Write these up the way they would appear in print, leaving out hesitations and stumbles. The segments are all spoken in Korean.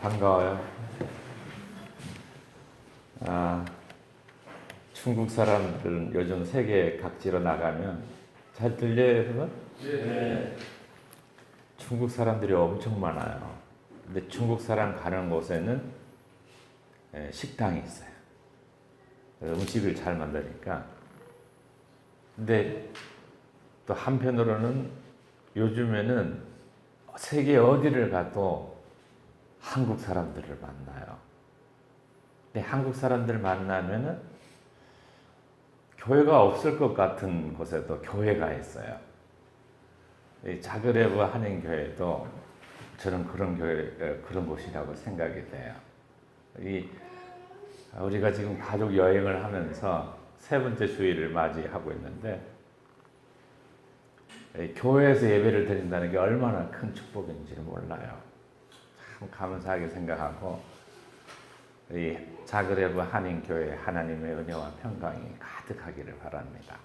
반가워요. 중국 사람들은 요즘 세계 각지로 나가면 잘 들려요, 그거? 네. 중국 사람들이 엄청 많아요. 근데 중국 사람 가는 곳에는 식당이 있어요. 음식을 잘 만드니까. 근데 또 한편으로는 요즘에는 세계 어디를 가도 한국 사람들을 만나요. 근데 한국 사람들 만나면은 교회가 없을 것 같은 곳에도 교회가 있어요. 이 자그레브 한인교회도 저는 그런 교회, 그런 곳이라고 생각이 돼요. 우리가 지금 가족 여행을 하면서 세 번째 주일을 맞이하고 있는데, 교회에서 예배를 드린다는 게 얼마나 큰 축복인지 몰라요. 참 감사하게 생각하고, 이 자그레브 한인교회 하나님의 은혜와 평강이 가득하기를 바랍니다.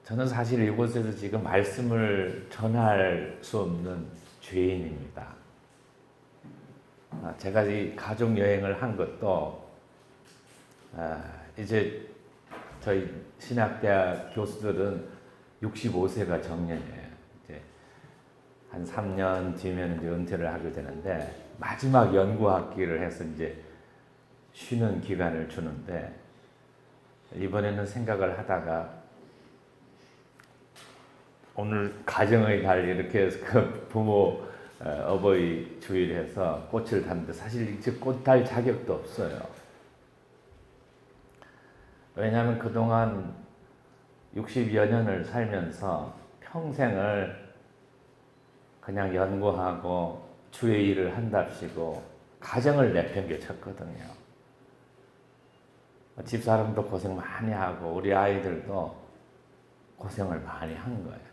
저는 사실 이곳에서 지금 말씀을 전할 수 없는 죄인입니다. 제가 이 가족 여행을 한 것도 이제 저희 신학대학 교수들은 65세가 정년이에요. 이제 한 3년 뒤면 이제 은퇴를 하게 되는데, 마지막 연구학기를 해서 이제 쉬는 기간을 주는데, 이번에는 생각을 하다가 오늘 가정의 달 이렇게 해서 그 부모 어버이 주일 해서 꽃을 탔는데, 사실 이제 꽃 달 자격도 없어요. 왜냐하면 그동안 60여 년을 살면서 평생을 그냥 연구하고 주의 일을 한답시고 가정을 내팽개쳤거든요. 집사람도 고생 많이 하고 우리 아이들도 고생을 많이 한 거예요.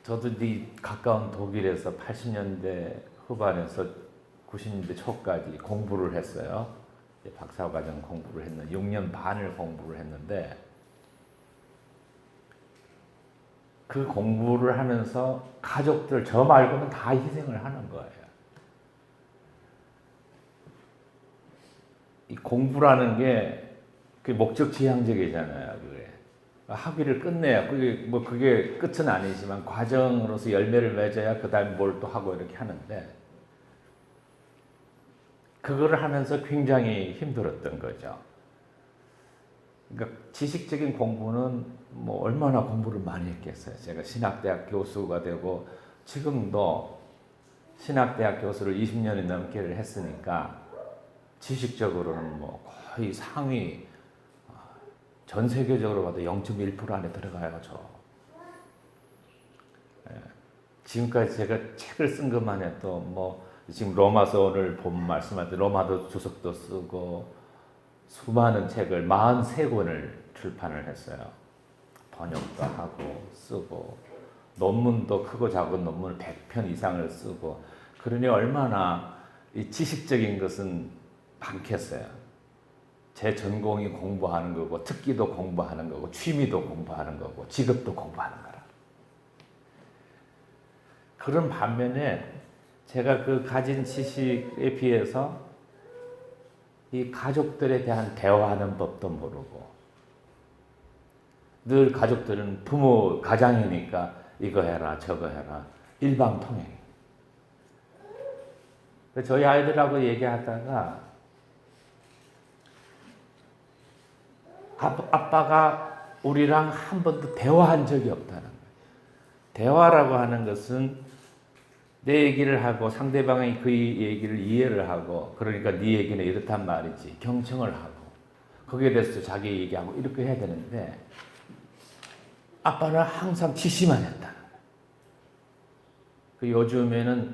저도 이 가까운 독일에서 80년대 후반에서 90년대 초까지 공부를 했어요. 박사과정 공부를 했는데 6년 반을 공부를 했는데, 그 공부를 하면서 가족들 저 말고는 다 희생을 하는 거예요. 이 공부라는 게 그 목적지향적이잖아요. 그게 학위를 끝내야 그게 끝은 아니지만 과정으로서 열매를 맺어야 그 다음에 뭘 또 하고 이렇게 하는데, 그거를 하면서 굉장히 힘들었던 거죠. 그러니까 지식적인 공부는 뭐 얼마나 공부를 많이 했겠어요. 제가 신학대학 교수가 되고 지금도 신학대학 교수를 20년이 넘게 했으니까 지식적으로는 뭐 거의 상위, 전 세계적으로 봐도 0.1% 안에 들어가요, 저. 지금까지 제가 책을 쓴 것만 해도 뭐 지금 로마서 오늘 본 말씀할 때 로마도 주석도 쓰고 수많은 책을 43권을 출판을 했어요. 번역도 하고 쓰고 논문도 크고 작은 논문을 100편 이상을 쓰고, 그러니 얼마나 이 지식적인 것은 많겠어요. 제 전공이 공부하는 거고 특기도 공부하는 거고 취미도 공부하는 거고 직업도 공부하는 거라. 그런 반면에 제가 그 가진 지식에 비해서 이 가족들에 대한 대화하는 법도 모르고, 늘 가족들은 부모 가장이니까 이거 해라 저거 해라 일방통행. 저희 아이들하고 얘기하다가 아빠가 우리랑 한 번도 대화한 적이 없다는 거예요. 대화라고 하는 것은 내 얘기를 하고 상대방이 그 얘기를 이해를 하고, 그러니까 네 얘기는 이렇단 말이지 경청을 하고 거기에 대해서 자기 얘기하고 이렇게 해야 되는데, 아빠는 항상 지시만 했다. 요즘에는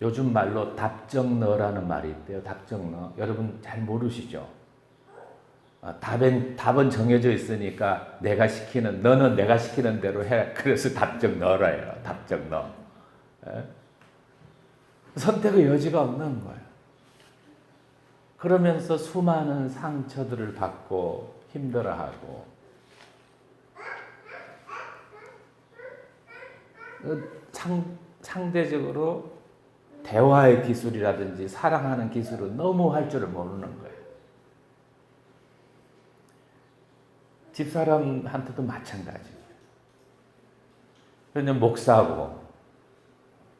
요즘 말로 답정너라는 말이 있대요. 답정너. 여러분 잘 모르시죠? 답은 정해져 있으니까 너는 내가 시키는 대로 해. 그래서 답정너라예요. 답정너. 선택의 여지가 없는 거예요. 그러면서 수많은 상처들을 받고 힘들어하고, 상대적으로 대화의 기술이라든지 사랑하는 기술은 너무 할 줄을 모르는 거예요. 집사람한테도 마찬가지예요. 그냥 목사고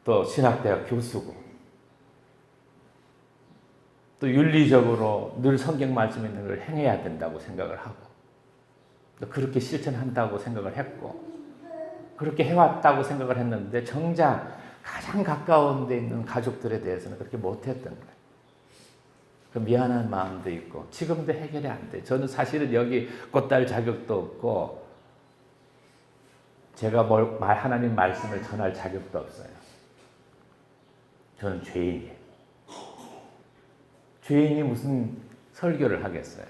또 신학대학 교수고 또 윤리적으로 늘 성경 말씀 있는 걸 행해야 된다고 생각을 하고 또 그렇게 실천한다고 생각을 했고 그렇게 해왔다고 생각을 했는데 정작 가장 가까운 데 있는 가족들에 대해서는 그렇게 못했던 거예요. 그 미안한 마음도 있고 지금도 해결이 안 돼. 저는 사실은 여기 꽃달 자격도 없고 제가 하나님 말씀을 전할 자격도 없어요. 저는 죄인이에요. 죄인이 무슨 설교를 하겠어요.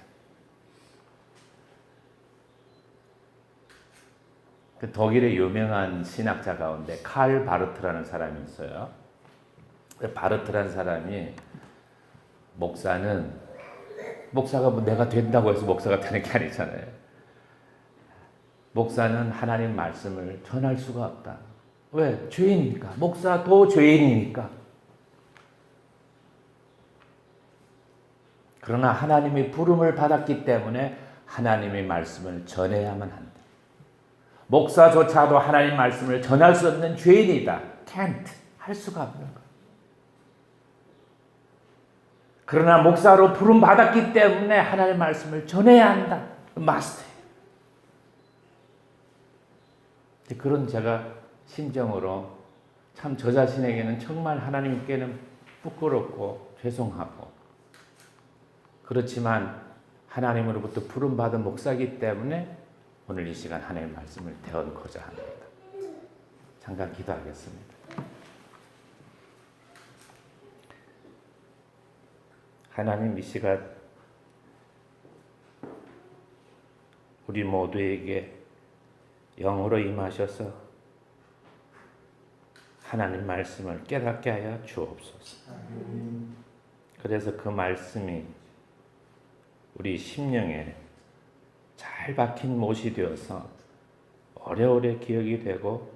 그 독일의 유명한 신학자 가운데 칼 바르트라는 사람이 있어요. 바르트라는 사람이 목사가 뭐 내가 된다고 해서 목사가 되는 게 아니잖아요. 목사는 하나님 말씀을 전할 수가 없다. 왜? 죄인이니까. 목사도 죄인이니까. 그러나 하나님의 부름을 받았기 때문에 하나님의 말씀을 전해야만 한다. 목사조차도 하나님 말씀을 전할 수 없는 죄인이다. can't. 할 수가 없는 거야. 그러나 목사로 부름 받았기 때문에 하나님 말씀을 전해야 한다. must. 그런 제가 심정으로 참 저 자신에게는 정말 하나님께는 부끄럽고 죄송하고 그렇지만 하나님으로부터 부름받은 목사이기 때문에 오늘 이 시간 하나님의 말씀을 대언고자 합니다. 잠깐 기도하겠습니다. 하나님 이 시간 우리 모두에게 영으로 임하셔서 하나님 말씀을 깨닫게 하여 주옵소서. 그래서 그 말씀이 우리 심령에 잘 박힌 못이 되어서 오래오래 기억이 되고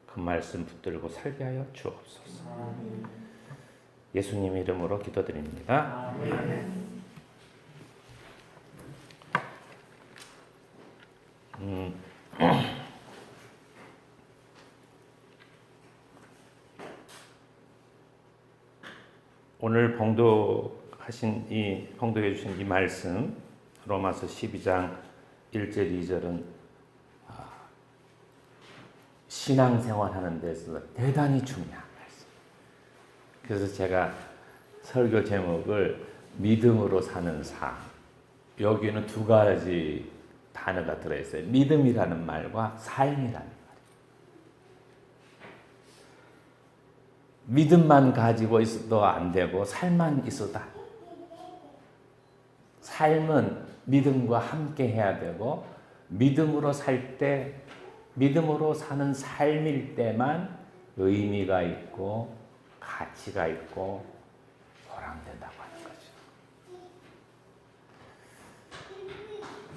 그 말씀 붙들고 살게 하여 주옵소서. 예수님 이름으로 기도드립니다. 오늘 봉독해 주신 이 말씀 로마서 12장 1절 2절은 신앙생활하는 데서 대단히 중요한 말씀. 그래서 제가 설교 제목을 믿음으로 사는 삶. 여기는 두 가지 단어가 들어있어요. 믿음이라는 말과 삶이라는 말. 믿음만 가지고 있어도 안 되고 삶만 있어도 안 돼요. 삶은 믿음과 함께 해야 되고 믿음으로 살 때 믿음으로 사는 삶일 때만 의미가 있고 가치가 있고 보람된다고 하는 거죠.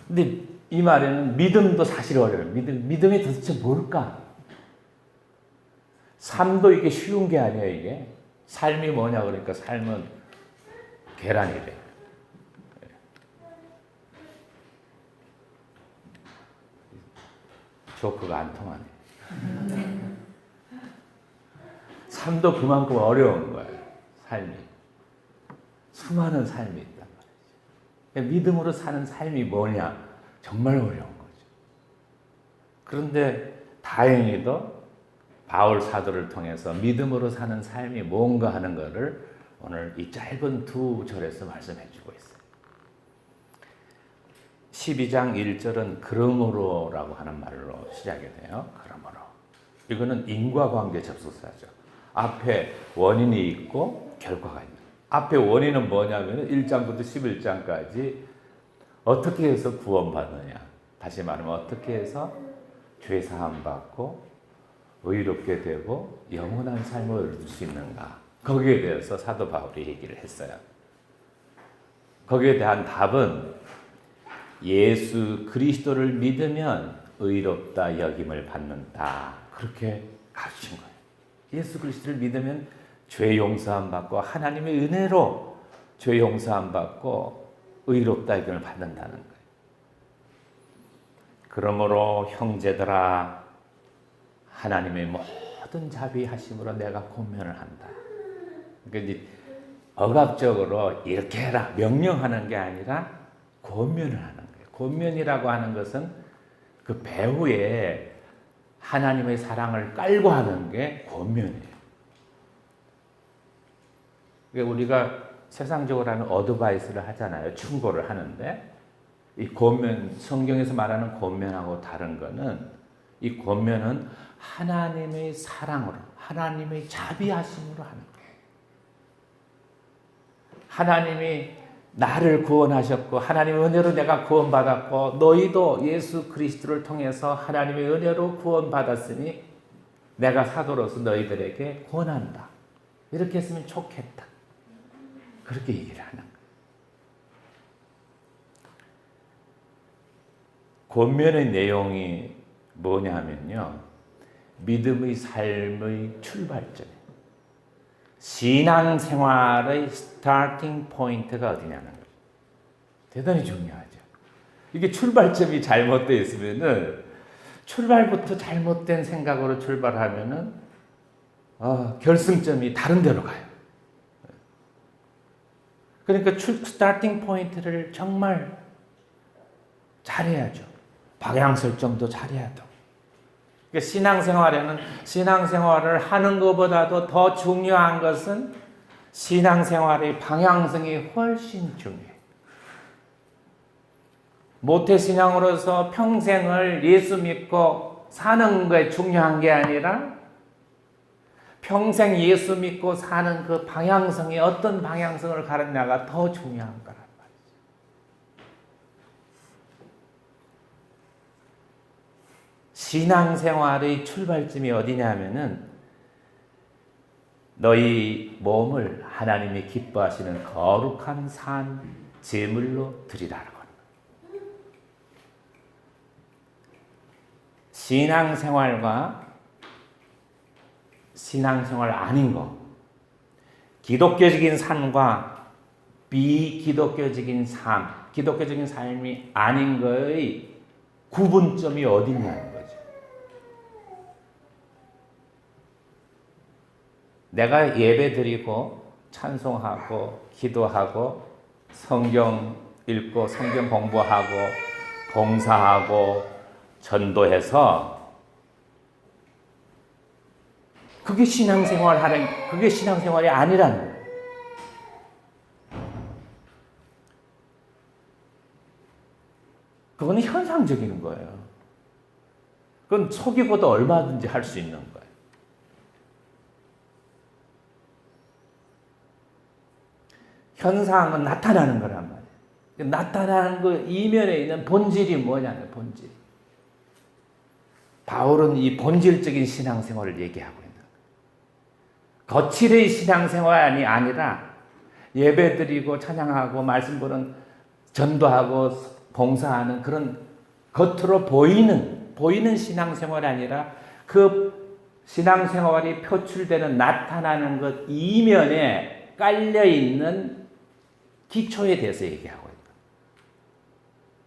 근데 이 말에는 믿음도 사실 어려워요. 믿음이 도대체 뭘까? 삶도 이게 쉬운 게 아니에요. 이게 삶이 뭐냐 그러니까 삶은 계란이래. 조크가 안 통하네. 삶도 그만큼 어려운 거예요. 삶이. 수많은 삶이 있단 말이죠. 믿음으로 사는 삶이 뭐냐? 정말 어려운 거죠. 그런데 다행히도 바울 사도를 통해서 믿음으로 사는 삶이 뭔가 하는 것을 오늘 이 짧은 두 절에서 말씀해 주고 있어요. 12장 1절은 그러므로라고 하는 말로 시작이 돼요. 그러므로. 이거는 인과관계 접속사죠. 앞에 원인이 있고 결과가 있는. 앞에 원인은 뭐냐면 1장부터 11장까지 어떻게 해서 구원받느냐. 다시 말하면 어떻게 해서 죄사함 받고 의롭게 되고 영원한 삶을 얻을 수 있는가. 거기에 대해서 사도 바울이 얘기를 했어요. 거기에 대한 답은 예수 그리스도를 믿으면 의롭다 여김을 받는다. 그렇게 가르친 거예요. 예수 그리스도를 믿으면 죄 용서함 받고 하나님의 은혜로 죄 용서함 받고 의롭다 여김을 받는다는 거예요. 그러므로 형제들아 하나님의 모든 자비하심으로 내가 권면을 한다. 그러니까 이제 억압적으로 이렇게 해라 명령하는 게 아니라 권면을 하는 거예요. 권면이라고 하는 것은 그 배후에 하나님의 사랑을 깔고 하는 게 권면이에요. 그러니까 우리가 세상적으로 하는 어드바이스를 하잖아요. 충고를 하는데 이 권면, 성경에서 말하는 권면하고 다른 거는 이 권면은 하나님의 사랑으로, 하나님의 자비하심으로 하는 거예요. 하나님이 나를 구원하셨고 하나님의 은혜로 내가 구원받았고 너희도 예수 그리스도를 통해서 하나님의 은혜로 구원받았으니 내가 사도로서 너희들에게 권한다. 이렇게 했으면 좋겠다. 그렇게 얘기를 하는 거예요. 권면의 내용이 뭐냐면요. 믿음의 삶의 출발점이에요. 신앙생활의 스타팅 포인트가 어디냐는 거예요. 대단히 중요하죠. 이게 출발점이 잘못되어 있으면은 출발부터 잘못된 생각으로 출발하면은 결승점이 다른 데로 가요. 그러니까 스타팅 포인트를 정말 잘해야죠. 방향 설정도 잘해야 돼. 그러니까 신앙생활에는 신앙생활을 하는 것보다도 더 중요한 것은 신앙생활의 방향성이 훨씬 중요해요. 모태신앙으로서 평생을 예수 믿고 사는 게 중요한 게 아니라 평생 예수 믿고 사는 그 방향성이 어떤 방향성을 가르냐가 더 중요한 거란 말이죠. 신앙생활의 출발점이 어디냐면은 너희 몸을 하나님이 기뻐하시는 거룩한 산 제물로 드리라고. 신앙생활과 신앙생활 아닌 거, 기독교적인 삶과 비기독교적인 삶, 기독교적인 삶이 아닌 거의 구분점이 어디냐는 거죠. 내가 예배드리고 찬송하고 기도하고 성경 읽고 성경 공부하고 봉사하고 전도해서 그게 그게 신앙생활이 아니라는 거예요. 그거는 현상적인 거예요. 그건 속이고도 얼마든지 할 수 있는 거예요. 현상은 나타나는 거란 말이에요. 나타나는 그 이면에 있는 본질이 뭐냐면 본질. 바울은 이 본질적인 신앙생활을 얘기하고 있는 거예요. 거칠의 신앙생활이 아니라 예배드리고 찬양하고 말씀 보는 전도하고 봉사하는 그런 겉으로 보이는 신앙생활이 아니라 그 신앙생활이 표출되는 나타나는 것 이면에 깔려있는 기초에 대해서 얘기하고 있다.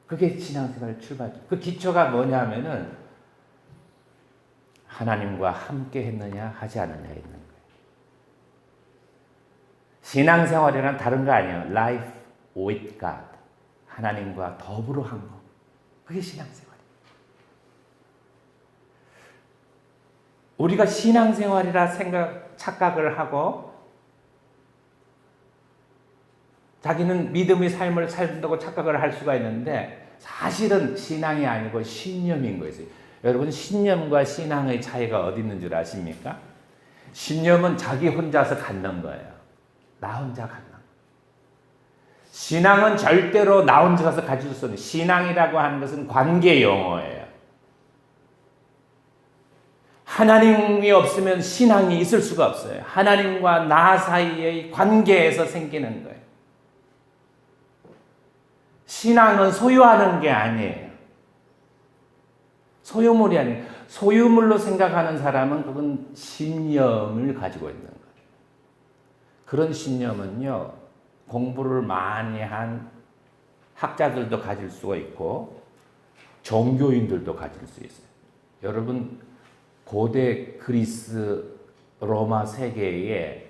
그게 신앙생활의 출발점. 그 기초가 뭐냐면은 하나님과 함께 했느냐 하지 않느냐에 있는 거예요. 신앙생활이란 다른 거 아니에요. Life with God. 하나님과 더불어 한 거. 그게 신앙생활이에요. 우리가 신앙생활이라 착각을 하고 자기는 믿음의 삶을 산다고 착각을 할 수가 있는데 사실은 신앙이 아니고 신념인 거예요. 여러분 신념과 신앙의 차이가 어디 있는 줄 아십니까? 신념은 자기 혼자서 갖는 거예요. 나 혼자 갖는 거예요. 신앙은 절대로 나 혼자서 가질 수 없는 신앙이라고 하는 것은 관계 용어예요. 하나님이 없으면 신앙이 있을 수가 없어요. 하나님과 나 사이의 관계에서 생기는 거예요. 신앙은 소유하는 게 아니에요. 소유물이 아니에요. 소유물로 생각하는 사람은 그건 신념을 가지고 있는 거예요. 그런 신념은요, 공부를 많이 한 학자들도 가질 수가 있고 종교인들도 가질 수 있어요. 여러분, 고대 그리스 로마 세계의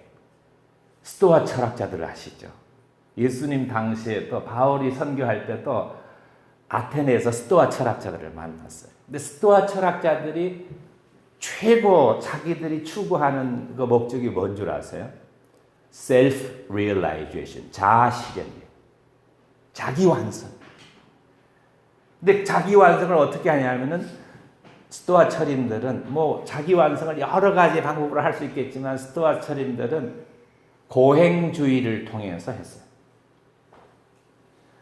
스토아 철학자들 아시죠? 예수님 당시에 또 바울이 선교할 때도 아테네에서 스토아 철학자들을 만났어요. 근데 스토아 철학자들이 최고 자기들이 추구하는 그 목적이 뭔 줄 아세요? self-realization, 자아실현이에요. 자기 완성. 근데 자기 완성을 어떻게 하냐면은 스토아 철인들은 뭐 자기 완성을 여러 가지 방법으로 할 수 있겠지만 스토아 철인들은 고행주의를 통해서 했어요.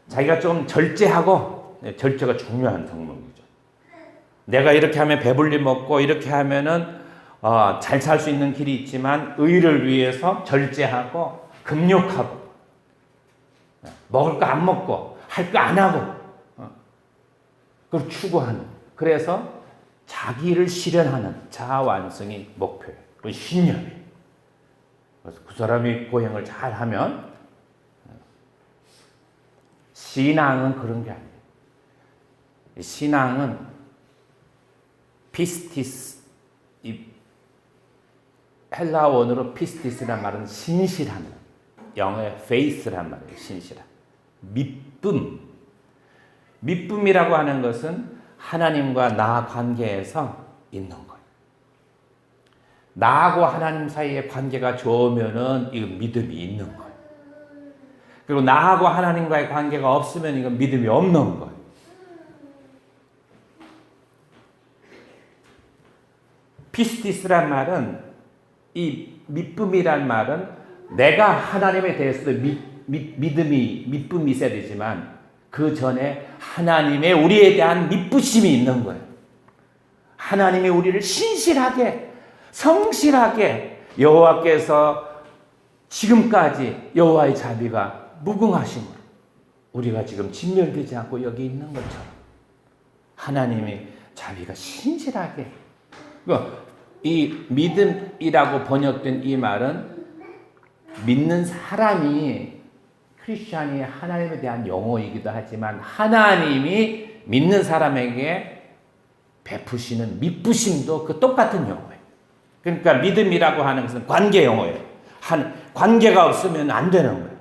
자기가 좀 절제하고, 절제가 중요한 덕목이죠. 내가 이렇게 하면 배불리 먹고 이렇게 하면은 잘 살 수 있는 길이 있지만 의를 위해서 절제하고 금욕하고 먹을 거 안 먹고 할 거 안 하고 그걸 추구하는, 그래서 자기를 실현하는 자아 완성이 목표예요. 그 신념이에요. 그래서 그 사람이 고행을 잘 하면, 신앙은 그런 게 아니에요. 신앙은 피스티스, 이 헬라 원어로 피스티스란 말은 신실함, 영어의 faith란 말이에요. 신실함. 믿음. 믿음이라고 하는 것은 하나님과 나 관계에서 있는 거예요. 나하고 하나님 사이의 관계가 좋으면은 이건 믿음이 있는 거예요. 그리고 나하고 하나님과의 관계가 없으면 이건 믿음이 없는 거예요. 피스티스란 말은, 이 믿음이란 말은 내가 하나님에 대해서도 믿음이 있어야 되지만 그 전에 하나님의 우리에 대한 믿부심이 있는 거예요. 하나님이 우리를 신실하게, 성실하게, 여호와께서 지금까지 여호와의 자비가 무궁하심으로 우리가 지금 진멸되지 않고 여기 있는 것처럼 하나님의 자비가 신실하게, 이 믿음이라고 번역된 이 말은 믿는 사람이, 크리스찬이 하나님에 대한 용어이기도 하지만 하나님이 믿는 사람에게 베푸시는 믿부심도 그 똑같은 용어예요. 그러니까 믿음이라고 하는 것은 관계 용어예요. 관계가 없으면 안 되는 거예요.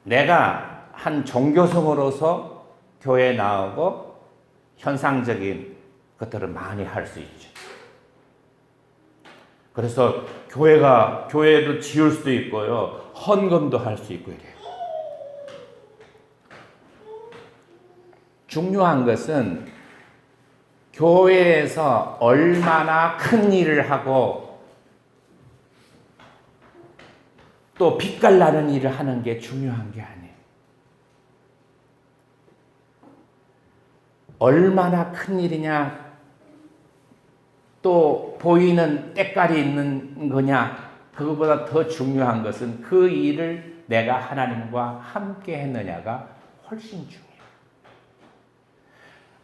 내가 한 종교성으로서 교회에 나오고 현상적인 것들을 많이 할 수 있죠. 그래서 교회도 지을 수도 있고요, 헌금도 할 수 있고 이래요. 중요한 것은 교회에서 얼마나 큰 일을 하고 또 빛깔나는 일을 하는 게 중요한 게 아니에요. 얼마나 큰 일이냐, 또 보이는 때깔이 있는 거냐, 그것보다 더 중요한 것은 그 일을 내가 하나님과 함께 했느냐가 훨씬 중요해요.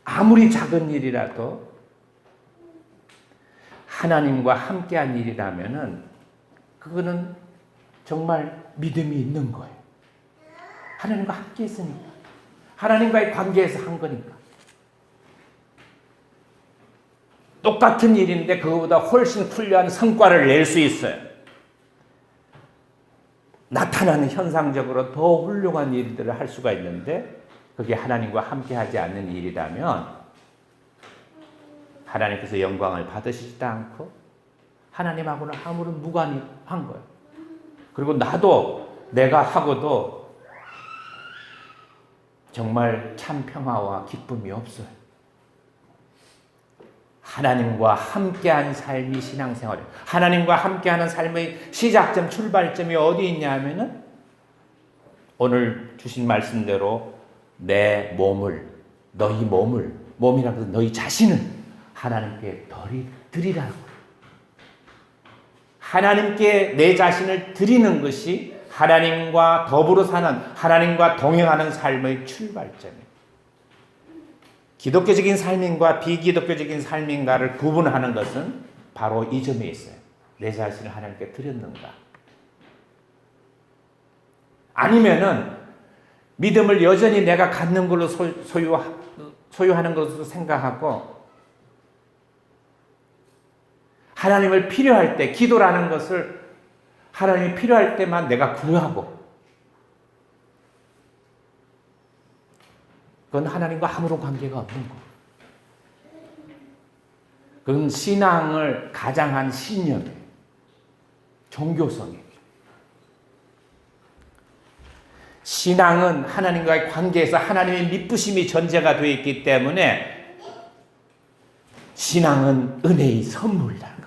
아무리 작은 일이라도 하나님과 함께한 일이라면은 그거는 정말 믿음이 있는 거예요. 하나님과 함께 했으니까, 하나님과의 관계에서 한 거니까. 똑같은 일인데 그거보다 훨씬 훌륭한 성과를 낼 수 있어요. 나타나는 현상적으로 더 훌륭한 일들을 할 수가 있는데 그게 하나님과 함께하지 않는 일이라면 하나님께서 영광을 받으시지도 않고 하나님하고는 아무런 무관한 거예요. 그리고 나도 내가 하고도 정말 참 평화와 기쁨이 없어요. 하나님과 함께한 삶이 신앙생활이에요. 하나님과 함께하는 삶의 시작점, 출발점이 어디 있냐면은 오늘 주신 말씀대로 내 몸을, 너희 몸을, 몸이라고 해서 너희 자신을 하나님께 드리라고. 하나님께 내 자신을 드리는 것이 하나님과 더불어 사는, 하나님과 동행하는 삶의 출발점이에요. 기독교적인 삶인과 비기독교적인 삶인가를 구분하는 것은 바로 이 점에 있어요. 내 자신을 하나님께 드렸는가? 아니면은 믿음을 여전히 내가 갖는 걸로 소유하는 것으로 생각하고 하나님을 필요할 때, 기도라는 것을 하나님이 필요할 때만 내가 구하고, 그건 하나님과 아무런 관계가 없는 거. 그건 신앙을 가장한 신념이에요. 종교성이에요. 신앙은 하나님과의 관계에서 하나님의 믿부심이 전제가 되어 있기 때문에 신앙은 은혜의 선물이라는 거예요.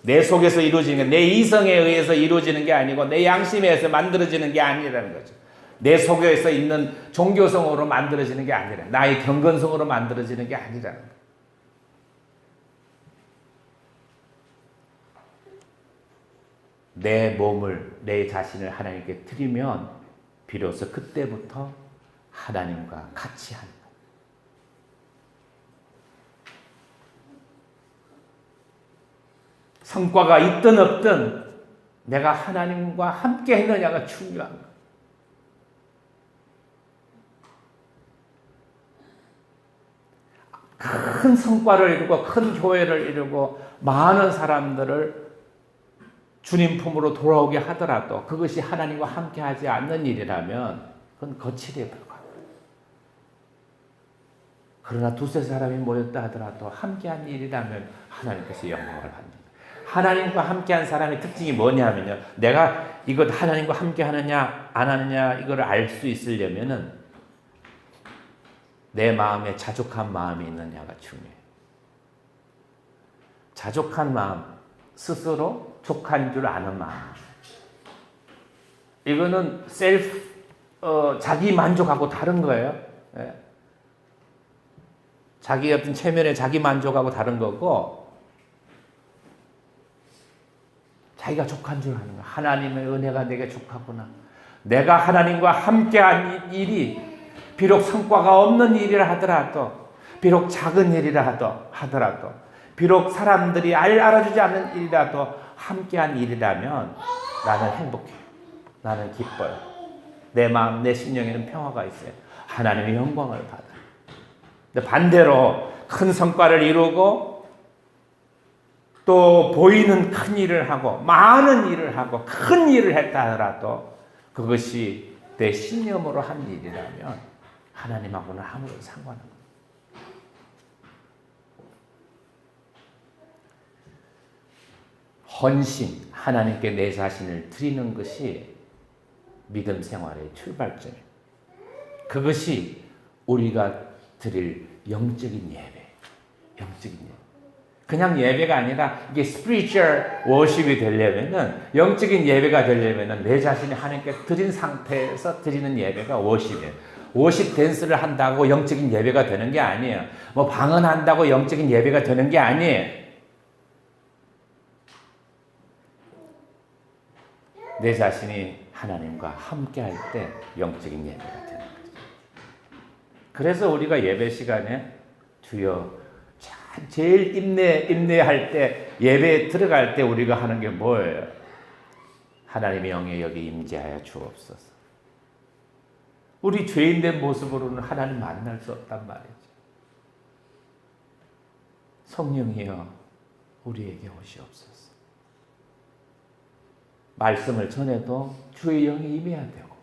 내 속에서 이루어지는 게, 내 이성에 의해서 이루어지는 게 아니고 내 양심에 의해서 만들어지는 게 아니라는 거죠. 내 속에서 있는 종교성으로 만들어지는 게 아니라, 나의 경건성으로 만들어지는 게 아니라는 거예요. 내 몸을, 내 자신을 하나님께 드리면 비로소 그때부터 하나님과 같이 하는 거예요. 성과가 있든 없든 내가 하나님과 함께 했느냐가 중요한 거예요. 큰 성과를 이루고 큰 교회를 이루고 많은 사람들을 주님 품으로 돌아오게 하더라도 그것이 하나님과 함께 하지 않는 일이라면 그건 거칠에 불과합니다. 그러나 두세 사람이 모였다 하더라도 함께한 일이라면 하나님께서 영광을 받는다. 하나님과 함께한 사람의 특징이 뭐냐면요, 내가 이것 하나님과 함께 하느냐 안 하느냐 이걸 알 수 있으려면은 내 마음에 자족한 마음이 있느냐가 중요해요. 자족한 마음, 스스로 족한 줄 아는 마음. 이거는 자기 만족하고 다른 거예요. 예. 자기 어떤 체면에 자기 만족하고 다른 거고, 자기가 족한 줄 아는 거야. 하나님의 은혜가 내게 족하구나. 내가 하나님과 함께한 일이 비록 성과가 없는 일이라 하더라도, 비록 작은 일이라 하더라도, 비록 사람들이 알아주지 않는 일이라도 함께한 일이라면 나는 행복해요. 나는 기뻐요. 내 마음, 내 심령에는 평화가 있어요. 하나님의 영광을 받아요. 근데 반대로 큰 성과를 이루고 또 보이는 큰 일을 하고 많은 일을 하고 큰 일을 했다 하더라도 그것이 내 신념으로 한 일이라면 하나님하고는 아무런 상관없어요. 헌신, 하나님께 내 자신을 드리는 것이 믿음 생활의 출발점이에요. 그것이 우리가 드릴 영적인 예배, 영적인 예배. 그냥 예배가 아니라 이게 spiritual worship이 되려면은, 영적인 예배가 되려면은 내 자신이 하나님께 드린 상태에서 드리는 예배가 worship이에요. 워십 댄스를 한다고 영적인 예배가 되는 게 아니에요. 뭐 방언한다고 영적인 예배가 되는 게 아니에요. 내 자신이 하나님과 함께 할 때 영적인 예배가 되는 거죠. 그래서 우리가 예배 시간에 주여, 제일 인내할 때, 예배에 들어갈 때 우리가 하는 게 뭐예요? 하나님의 영이 여기 임재하여 주옵소서. 우리 죄인된 모습으로는 하나님 만날 수 없단 말이죠. 성령이여 우리에게 오시옵소서. 말씀을 전해도 주의 영이 임해야 되고,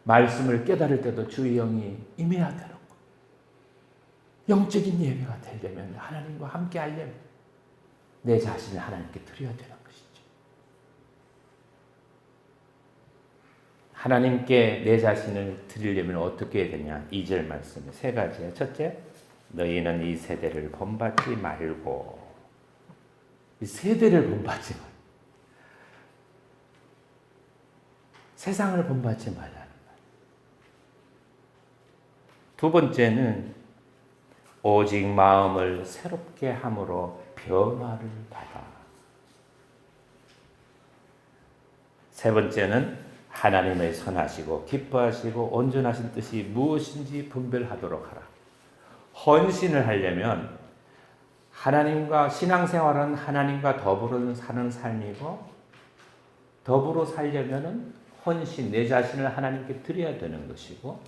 말씀을 깨달을 때도 주의 영이 임해야 되는 거. 영적인 예배가 되려면, 하나님과 함께 하려면 내 자신을 하나님께 드려야 되는 것이죠. 하나님께 내 자신을 드리려면 어떻게 해야 되냐? 2절 말씀에 세 가지예요. 첫째, 너희는 이 세대를 본받지 말고. 이 세대를 본받지 말고. 세상을 본받지 말라는 말. 두 번째는 오직 마음을 새롭게 함으로 변화를 받아. 세 번째는 하나님의 선하시고 기뻐하시고 온전하신 뜻이 무엇인지 분별하도록 하라. 헌신을 하려면 하나님과 신앙생활은 하나님과 더불어 사는 삶이고, 더불어 살려면은 헌신, 내 자신을 하나님께 드려야 되는 것이고,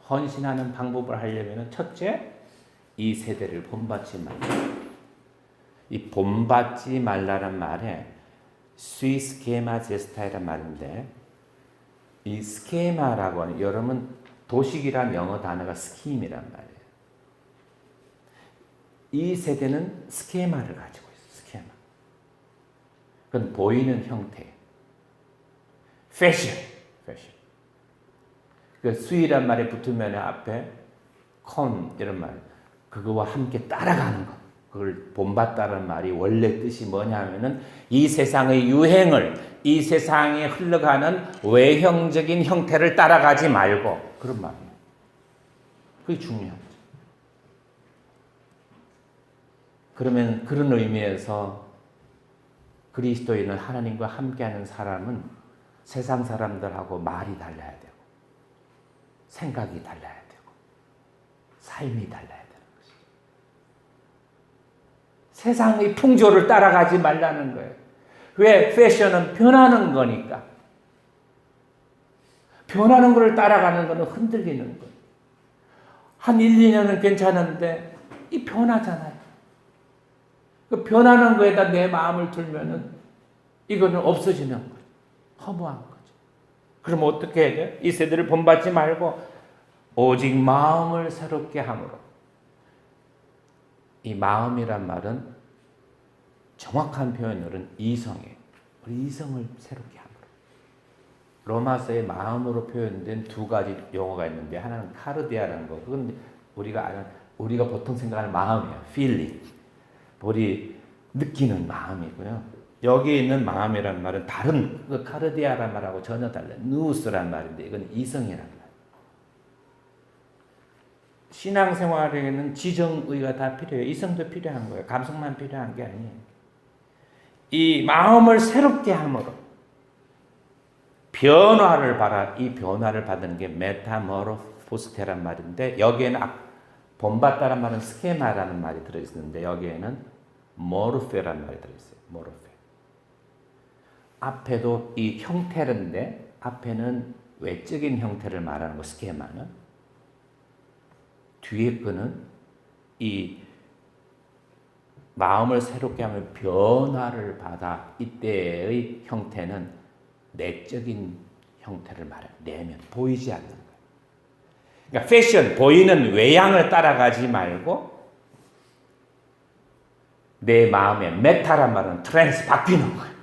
헌신하는 방법을 하려면은 첫째, 이 세대를 본받지 말라. 이 본받지 말라는 말에 스위스케마 제스타이란 말인데, 이 스케마라고 하는, 여러분 도식이란 영어 단어가 스킴이란 말이에요. 이 세대는 스케마를 가지고 있어요. 스케마. 그건 보이는 형태. 패션. 그 수이란 말에 붙으면 앞에 컨 이런 말, 그거와 함께 따라가는 것. 그걸 본받다는 말이 원래 뜻이 뭐냐면은 이 세상의 유행을, 이 세상에 흘러가는 외형적인 형태를 따라가지 말고, 그런 말이에요. 그게 중요하죠. 그러면 그런 의미에서 그리스도인은, 하나님과 함께하는 사람은 세상 사람들하고 말이 달라야 되고, 생각이 달라야 되고, 삶이 달라야 되는 것이죠. 세상의 풍조를 따라가지 말라는 거예요. 왜? 패션은 변하는 거니까. 변하는 것을 따라가는 것은 흔들리는 거예요. 한 1, 2년은 괜찮은데 이 변하잖아요. 그 변하는 거에다 내 마음을 두면은 이거는 없어지는 거예요. 허무한 거죠. 그럼 어떻게 해야 돼요? 이 세대를 본받지 말고 오직 마음을 새롭게 함으로. 이 마음이란 말은 정확한 표현으로는 이성이에요. 우리 이성을 새롭게 함으로. 로마서에 마음으로 표현된 두 가지 용어가 있는데, 하나는 카르디아라는 거. 그건 우리가 보통 생각하는 마음이에요. feeling. 우리 느끼는 마음이고요. 여기 있는 마음이란 말은 다른, 그 카르디아란 말하고 전혀 달라요. 누스란 말인데 이건 이성이란 말. 신앙생활에는 지정의가 다 필요해요. 이성도 필요한 거예요. 감성만 필요한 게 아니에요. 이 마음을 새롭게 함으로 변화를 받아. 이 변화를 받는 게 메타모르포스테란 말인데, 여기에는 본받다란 말은 스케마라는 말이 들어있는데, 여기에는 모르페라는 말이 들어있어요. 모르페. 앞에도 이 형태인데, 앞에는 외적인 형태를 말하는 거, 스케마는. 뒤에 거는 이 마음을 새롭게 하면 변화를 받아. 이때의 형태는 내적인 형태를 말해요. 내면, 보이지 않는 거예요. 그러니까 패션, 보이는 외양을 따라가지 말고, 내 마음의 메타란 말은 트랜스, 바뀌는 거예요.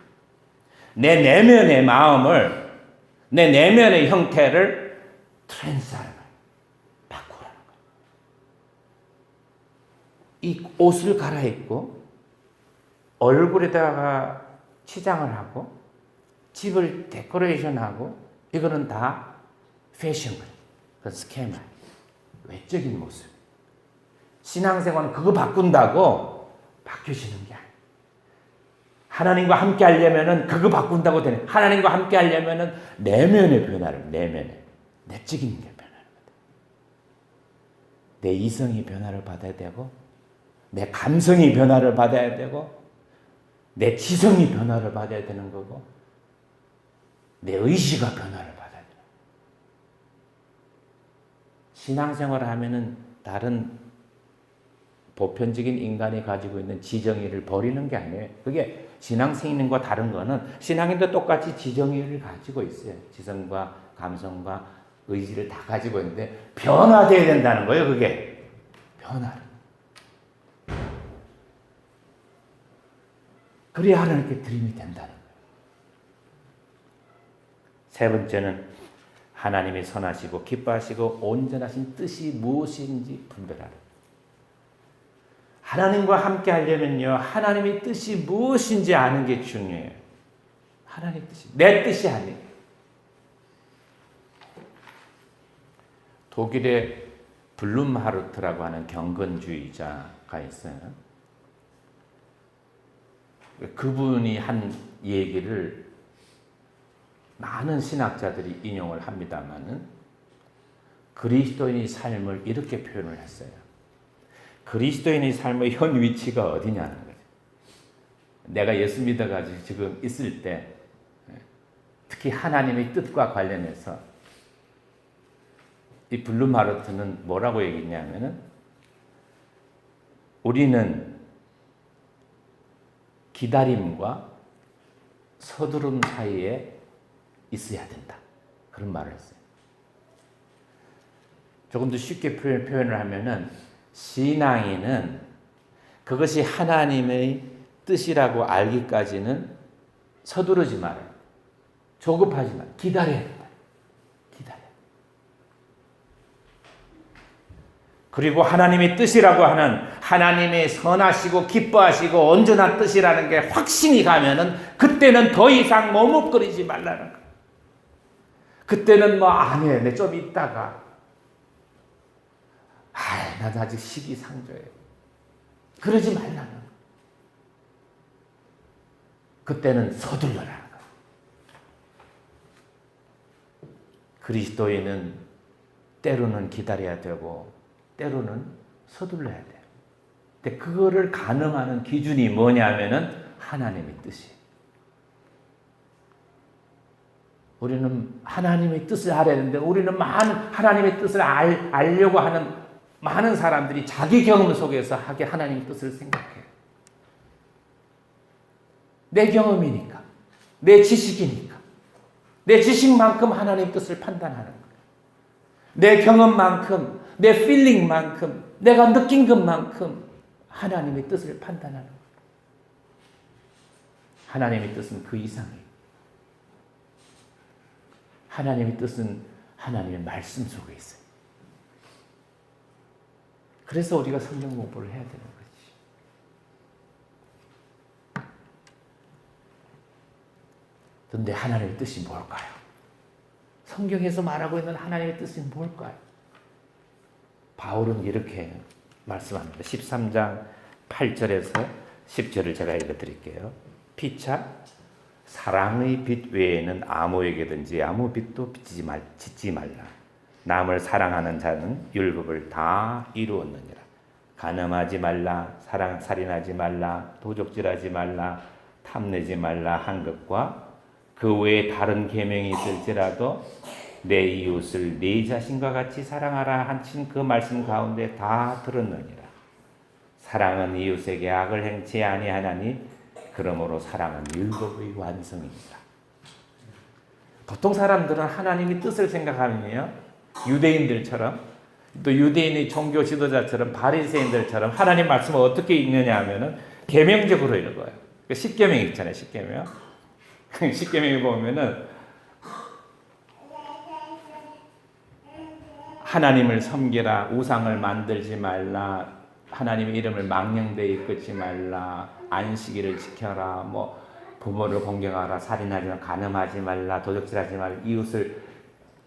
내 내면의 마음을, 내 내면의 형태를 트랜스하는 거예요. 바꾸라는 거예요. 이 옷을 갈아입고 얼굴에다가 치장을 하고 집을 데코레이션하고, 이거는 다 패션이에요. 그 스케마, 외적인 모습. 신앙생활은 그거 바꾼다고 바뀌어지는 게 아니에요. 하나님과 함께 하려면은 그거 바꾼다고 되네. 하나님과 함께 하려면은 내면의 변화를, 내적인 게 변화를 받아요. 내 이성이 변화를 받아야 되고, 내 감성이 변화를 받아야 되고, 내 지성이 변화를 받아야 되는 거고, 내 의지가 변화를 받아야 되는 거예요. 신앙생활을 하면은 다른 보편적인 인간이 가지고 있는 지정의를 버리는 게 아니에요. 그게 신앙생활과 다른 거는, 신앙인도 똑같이 지정의를 가지고 있어요. 지성과 감성과 의지를 다 가지고 있는데 변화되어야 된다는 거예요. 그게 변화를. 그래야 하나님께 드림이 된다는 거예요. 세 번째는 하나님이 선하시고 기뻐하시고 온전하신 뜻이 무엇인지 분별하라. 하나님과 함께 하려면요, 하나님의 뜻이 무엇인지 아는 게 중요해요. 하나님의 뜻이, 내 뜻이 아니에요. 독일의 블룸하르트라고 하는 경건주의자가 있어요. 그분이 한 얘기를 많은 신학자들이 인용을 합니다마는 그리스도인의 삶을 이렇게 표현을 했어요. 그리스도인의 삶의 현 위치가 어디냐는 거죠. 내가 예수 믿어가지고 지금 있을 때 특히 하나님의 뜻과 관련해서 이 블룸하르트는 뭐라고 얘기했냐면은 우리는 기다림과 서두름 사이에 있어야 된다. 그런 말을 했어요. 조금 더 쉽게 표현을 하면은 신앙인은 그것이 하나님의 뜻이라고 알기까지는 서두르지 말아요. 조급하지 말아요. 기다려야 된다. 기다려. 그리고 하나님의 뜻이라고 하는 하나님의 선하시고 기뻐하시고 온전한 뜻이라는 게 확신이 가면은 그때는 더 이상 머뭇거리지 말라는 거예요. 그때는 뭐 안 해. 내 좀 있다가 난 아직 시기상조예요. 그러지 말라는 거예요. 그때는 서둘러라는 거예요. 그리스도인은 때로는 기다려야 되고 때로는 서둘러야 돼요. 근데 그거를 가늠하는 기준이 뭐냐면은 하나님의 뜻이에요. 우리는 하나님의 뜻을 알아야 되는데 우리는 많은 하나님의 뜻을 알려고 하는 많은 사람들이 자기 경험 속에서 하게 하나님의 뜻을 생각해요. 내 경험이니까, 내 지식이니까, 내 지식만큼 하나님의 뜻을 판단하는 거예요. 내 경험만큼, 내 필링만큼, 내가 느낀 것만큼 하나님의 뜻을 판단하는 거예요. 하나님의 뜻은 그 이상이에요. 하나님의 뜻은 하나님의 말씀 속에 있어요. 그래서 우리가 성경 공부를 해야 되는 거지. 그런데 하나님의 뜻이 뭘까요? 성경에서 말하고 있는 하나님의 뜻이 뭘까요? 바울은 이렇게 말씀합니다. 13장 8절에서 10절을 제가 읽어드릴게요. 피차 사랑의 빛 외에는 아무에게든지 아무 빛도 짓지 말라. 남을 사랑하는 자는 율법을 다 이루었느니라. 간음하지 말라, 살인하지 말라, 도적질하지 말라, 탐내지 말라 한 것과 그 외에 다른 계명이 있을지라도 내 이웃을 네 자신과 같이 사랑하라 하신 그 말씀 가운데 다 들었느니라. 사랑은 이웃에게 악을 행치 아니하나니 그러므로 사랑은 율법의 완성입니다. 보통 사람들은 하나님의 뜻을 생각하면요, 유대인들처럼 또 유대인의 종교 지도자처럼 바리새인들처럼 하나님 말씀을 어떻게 읽느냐 하면은 계명적으로 읽어요. 십계명 있잖아요, 십계명. 십계명에 보면은 하나님을 섬기라, 우상을 만들지 말라, 하나님의 이름을 망령되이 이끌지 말라, 안식일을 지켜라, 뭐 부모를 공경하라, 살인하지 말라, 간음하지 말라, 도적질하지 말라, 이웃을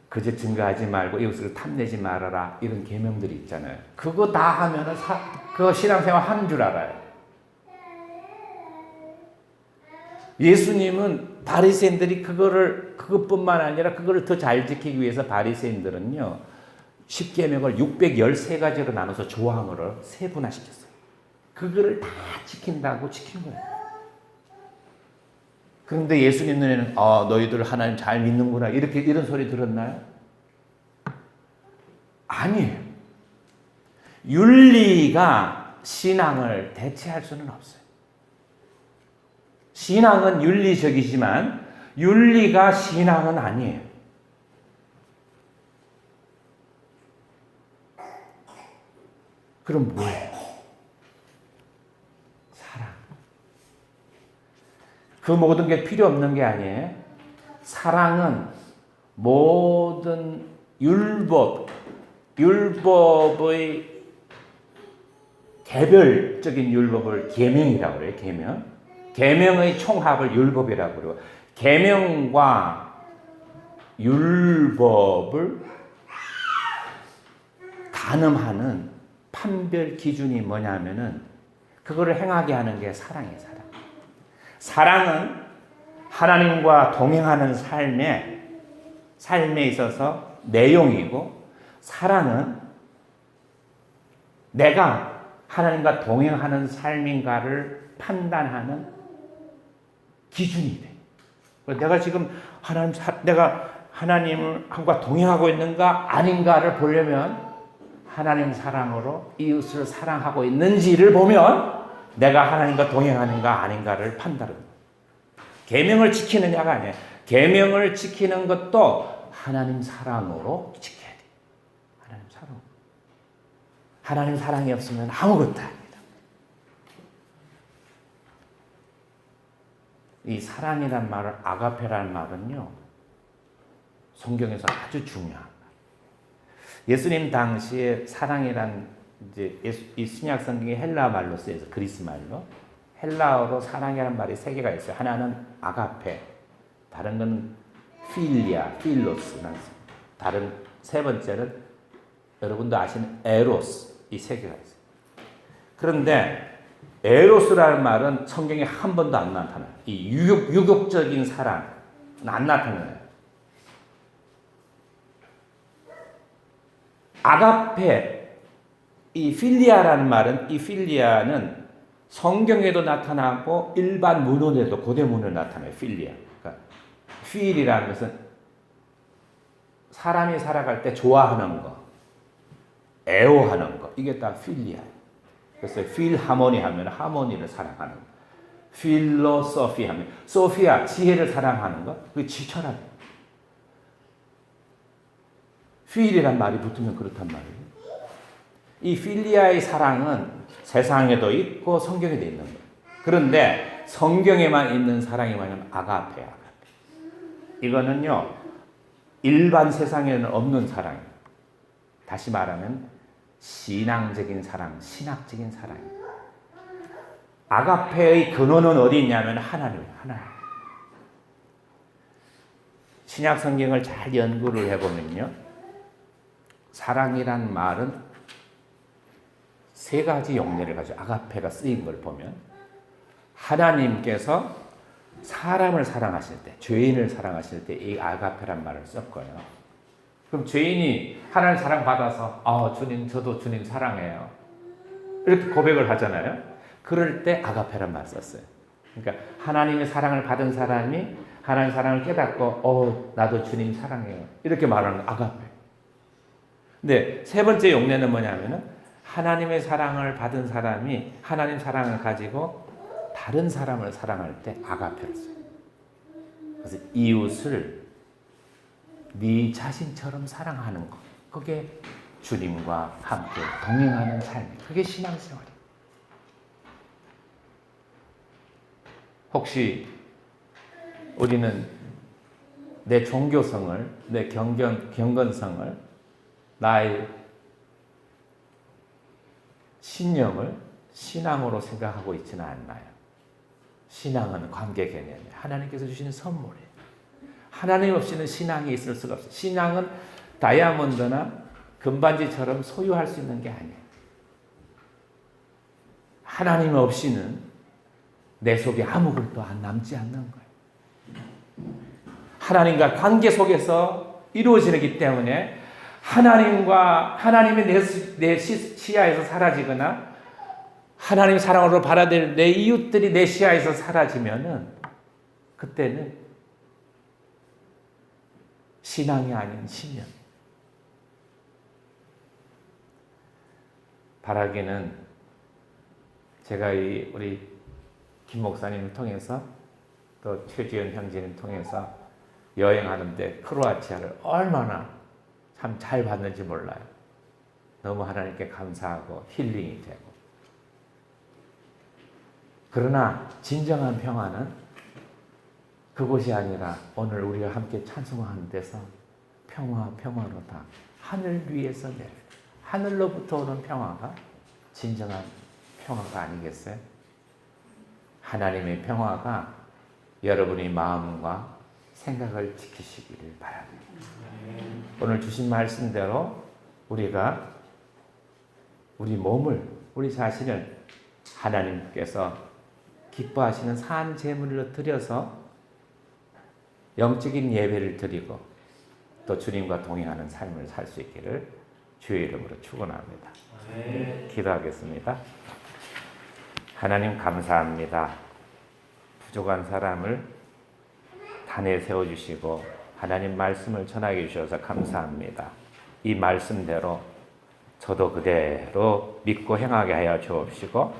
거짓 증거하지 말고 이웃을 탐내지 말아라, 이런 계명들이 있잖아요. 그거 다 하면은 그거 신앙생활 하는 줄 알아요. 예수님은 바리새인들이 그것뿐만 아니라 그거를 더 잘 지키기 위해서 바리새인들은요, 십계명을 613가지로 나눠서 조항으로 세분화시켰어요. 그거를 다 지킨다고 지킨 거예요. 그런데 예수님 눈에는 너희들 하나님 잘 믿는구나 이런 소리 들었나요? 아니에요. 윤리가 신앙을 대체할 수는 없어요. 신앙은 윤리적이지만 윤리가 신앙은 아니에요. 그럼 뭐예요? 사랑. 그 모든 게 필요 없는 게 아니에요. 사랑은 모든 율법의 개별적인 율법을 계명이라고 그래요. 계명. 계명의 총합을 율법이라고 그래요. 계명과 율법을 가늠하는 판별 기준이 뭐냐면은 그거를 행하게 하는 게 사랑이에요. 사랑은 하나님과 동행하는 삶에 있어서 내용이고, 사랑은 내가 하나님과 동행하는 삶인가를 판단하는 기준이 돼. 내가 지금 내가 하나님과 동행하고 있는가 아닌가를 보려면 하나님 사랑으로 이웃을 사랑하고 있는지를 보면 내가 하나님과 동행하는가 아닌가를 판단합니다. 계명을 지키느냐가 아니에요. 계명을 지키는 것도 하나님 사랑으로 지켜야 돼. 하나님 사랑. 하나님 사랑이 없으면 아무것도 아닙니다. 이 사랑이란 말을, 아가페라는 말은요, 성경에서 아주 중요한 말. 예수님 당시에 사랑이란 이제 이 신약 성경이 헬라 말로 쓰여서 그리스 말로, 헬라어로 사랑이라는 말이 세 개가 있어요. 하나는 아가페, 다른 건 필리아, 필로스라는, 다른 세 번째는 여러분도 아시는 에로스, 이 세 개가 있어요. 그런데 에로스라는 말은 성경에 한 번도 안 나타나요. 이 유욕적인 사랑은 안 나타나요. 아가페, 이 필리아라는 말은, 이 필리아는 성경에도 나타나고 일반 문헌에도, 고대 문헌에 나타나요. 필리아. 그러니까 필이라는 것은 사람이 살아갈 때 좋아하는 거, 애호하는 거, 이게 다 필리아예요. 그래서 필하모니 하면 하모니를 사랑하는 거, 필로소피 하면 소피아, 지혜를 사랑하는 거, 그게 지철학이에요. 필이란 말이 붙으면 그렇단 말이에요. 이 필리아의 사랑은 세상에도 있고 성경에도 있는 거예요. 그런데 성경에만 있는 사랑이 뭐냐면 아가페야. 이거는요, 일반 세상에는 없는 사랑이에요. 다시 말하면 신앙적인 사랑, 신학적인 사랑이에요. 아가페의 근원은 어디 있냐면 하나님이에요. 하나님. 신약 성경을 잘 연구를 해보면요, 사랑이란 말은 세 가지 용례를 가지고 아가페가 쓰인 걸 보면, 하나님께서 사람을 사랑하실 때, 죄인을 사랑하실 때 이 아가페란 말을 썼고요. 그럼 죄인이 하나님 사랑 받아서 주님, 저도 주님 사랑해요, 이렇게 고백을 하잖아요. 그럴 때 아가페란 말을 썼어요. 그러니까 하나님의 사랑을 받은 사람이 하나님 사랑을 깨닫고 나도 주님 사랑해요, 이렇게 말하는 아가페. 근데 세 번째 용례는 뭐냐면은 하나님의 사랑을 받은 사람이 하나님 사랑을 가지고 다른 사람을 사랑할 때 아가페를 써요. 그래서 이웃을 네 자신처럼 사랑하는 것, 그게 주님과 함께 동행하는 삶, 그게 신앙생활이에요. 혹시 우리는 내 종교성을, 내 경건성을, 나의 신념을 신앙으로 생각하고 있지는 않나요? 신앙은 관계 개념이에요. 하나님께서 주시는 선물이에요. 하나님 없이는 신앙이 있을 수가 없어요. 신앙은 다이아몬드나 금반지처럼 소유할 수 있는 게 아니에요. 하나님 없이는 내 속에 아무것도 안 남지 않는 거예요. 하나님과 관계 속에서 이루어지기 때문에 하나님의 내 시야에서 사라지거나 하나님 사랑으로 받아들일 내 이웃들이 내 시야에서 사라지면은 그때는 신앙이 아닌 신념. 바라기는 제가 우리 김 목사님을 통해서 또 최지연 형제님 통해서 여행하는데 크로아티아를 얼마나 참 잘 봤는지 몰라요. 너무 하나님께 감사하고 힐링이 되고. 그러나 진정한 평화는 그곳이 아니라 오늘 우리가 함께 찬송하는 데서 평화로다. 하늘 위에서 내려. 하늘로부터 오는 평화가 진정한 평화가 아니겠어요? 하나님의 평화가 여러분의 마음과 생각을 지키시기를 바랍니다. 오늘 주신 말씀대로 우리가 우리 몸을, 우리 자신을 하나님께서 기뻐하시는 산 제물로 드려서 영적인 예배를 드리고 또 주님과 동행하는 삶을 살 수 있기를 주의 이름으로 축원합니다. 기도하겠습니다. 하나님 감사합니다. 부족한 사람을 단에 세워주시고 하나님 말씀을 전하게 주셔서 감사합니다. 이 말씀대로 저도 그대로 믿고 행하게 하여 주옵시고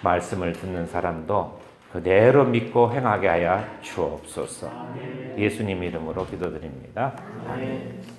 말씀을 듣는 사람도 그대로 믿고 행하게 하여 주옵소서. 예수님 이름으로 기도드립니다. 아멘.